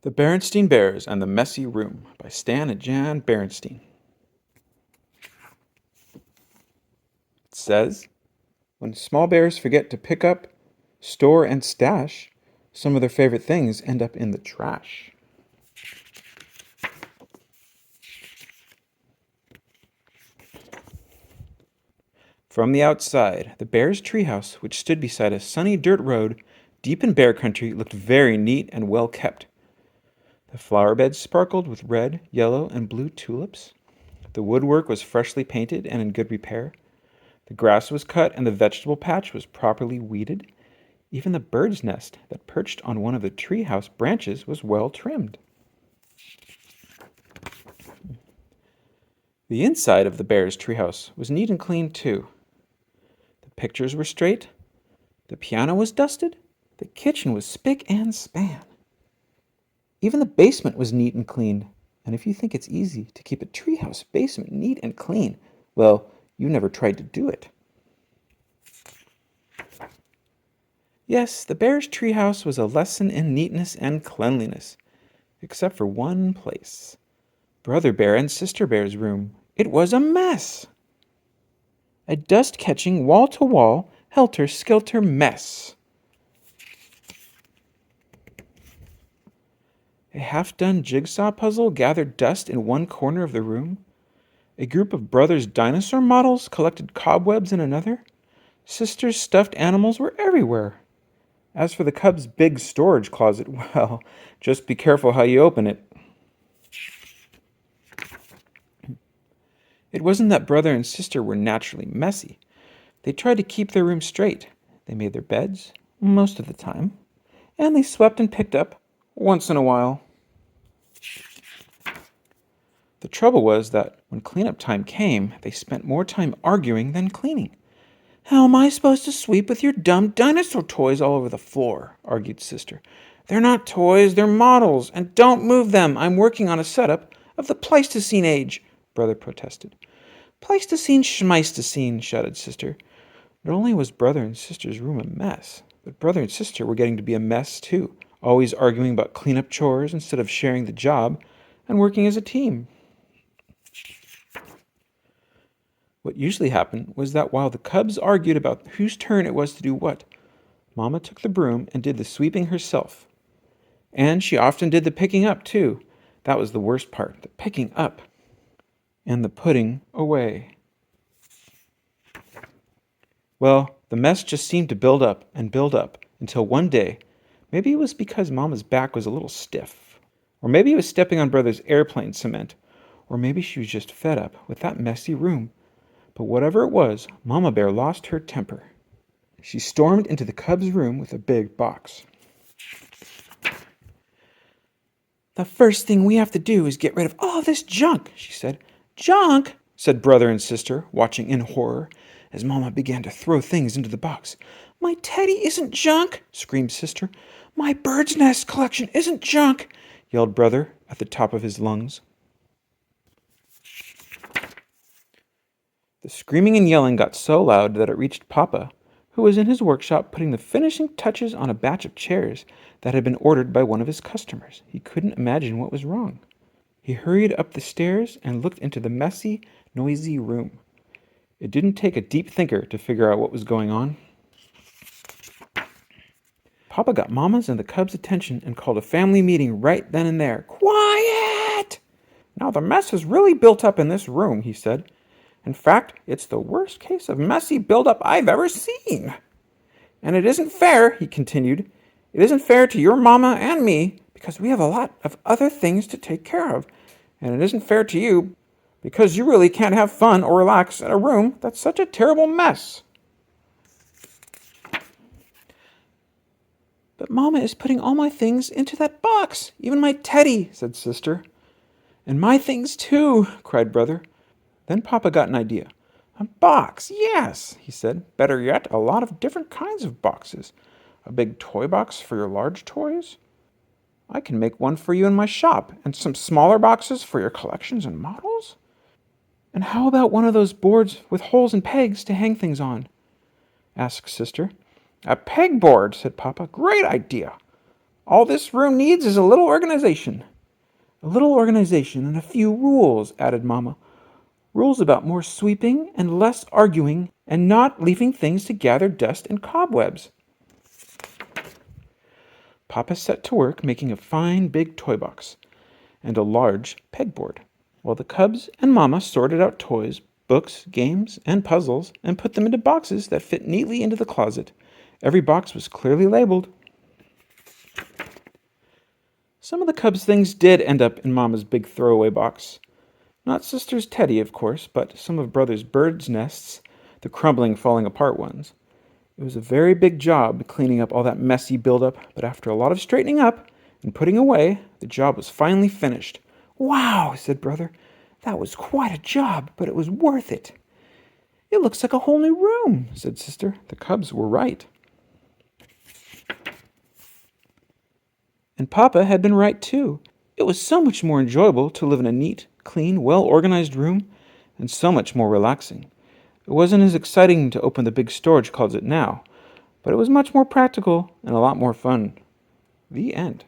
The Berenstain Bears and the Messy Room by Stan and Jan Berenstain. It says, when small bears forget to pick up, store, and stash, some of their favorite things end up in the trash. From the outside, the bear's treehouse, which stood beside a sunny dirt road deep in bear country, looked very neat and well kept. The flower beds sparkled with red, yellow, and blue tulips. The woodwork was freshly painted and in good repair. The grass was cut and the vegetable patch was properly weeded. Even the bird's nest that perched on one of the treehouse branches was well trimmed. The inside of the bear's treehouse was neat and clean too. The pictures were straight, the piano was dusted, the kitchen was spick and span. Even the basement was neat and clean, and if you think it's easy to keep a treehouse basement neat and clean, well, you never tried to do it. Yes, the bear's treehouse was a lesson in neatness and cleanliness, except for one place. Brother Bear and Sister Bear's room. It was a mess. A dust-catching, wall-to-wall, helter-skelter mess. A half-done jigsaw puzzle gathered dust in one corner of the room. A group of brothers' dinosaur models collected cobwebs in another. Sister's stuffed animals were everywhere. As for the cub's big storage closet, well, just be careful how you open it. It wasn't that brother and sister were naturally messy. They tried to keep their room straight. They made their beds, most of the time, and they swept and picked up, once in a while. The trouble was that when cleanup time came, they spent more time arguing than cleaning. "How am I supposed to sweep with your dumb dinosaur toys all over the floor?" argued Sister. "They're not toys, they're models, and don't move them. I'm working on a setup of the Pleistocene age," Brother protested. "Pleistocene schmeistocene," shouted Sister. Not only was Brother and Sister's room a mess, but Brother and Sister were getting to be a mess too, always arguing about cleanup chores instead of sharing the job and working as a team. What usually happened was that while the cubs argued about whose turn it was to do what, Mama took the broom and did the sweeping herself. And she often did the picking up, too. That was the worst part, the picking up. And the putting away. Well, the mess just seemed to build up until one day, maybe it was because Mama's back was a little stiff, or maybe it was stepping on Brother's airplane cement, or maybe she was just fed up with that messy room. But whatever it was, Mama Bear lost her temper. She stormed into the cub's room with a big box. "The first thing we have to do is get rid of all this junk," she said. "Junk?" said Brother and Sister, watching in horror as Mama began to throw things into the box. "My teddy isn't junk," screamed Sister. "My bird's nest collection isn't junk," yelled Brother at the top of his lungs. The screaming and yelling got so loud that it reached Papa, who was in his workshop putting the finishing touches on a batch of chairs that had been ordered by one of his customers. He couldn't imagine what was wrong. He hurried up the stairs and looked into the messy, noisy room. It didn't take a deep thinker to figure out what was going on. Papa got Mama's and the cubs' attention and called a family meeting right then and there. "Quiet! Now the mess has really built up in this room," he said. "In fact, it's the worst case of messy buildup I've ever seen. And it isn't fair," he continued. "It isn't fair to your mama and me because we have a lot of other things to take care of. And it isn't fair to you because you really can't have fun or relax in a room that's such a terrible mess." "But Mama is putting all my things into that box, even my teddy," said Sister. "And my things too," cried Brother. Then Papa got an idea. "A box, yes," he said. "Better yet, a lot of different kinds of boxes. A big toy box for your large toys. I can make one for you in my shop, and some smaller boxes for your collections and models. And how about one of those boards with holes and pegs to hang things on?" asked Sister. "A pegboard," said Papa. "Great idea. All this room needs is a little organization. A little organization and a few rules, added Mama. Rules about more sweeping and less arguing and not leaving things to gather dust and cobwebs. Papa set to work making a fine big toy box and a large pegboard, while the cubs and Mama sorted out toys, books, games, and puzzles and put them into boxes that fit neatly into the closet. Every box was clearly labeled. Some of the cubs' things did end up in Mama's big throwaway box. Not Sister's teddy, of course, but some of Brother's birds' nests, the crumbling, falling apart ones. It was a very big job cleaning up all that messy buildup, but after a lot of straightening up and putting away, the job was finally finished. Wow, said Brother. That was quite a job, but it was worth it. It looks like a whole new room, said Sister. The cubs were right. And Papa had been right too. It was so much more enjoyable to live in a neat, clean, well-organized room, and so much more relaxing. It wasn't as exciting to open the big storage closet now, but it was much more practical and a lot more fun. The end.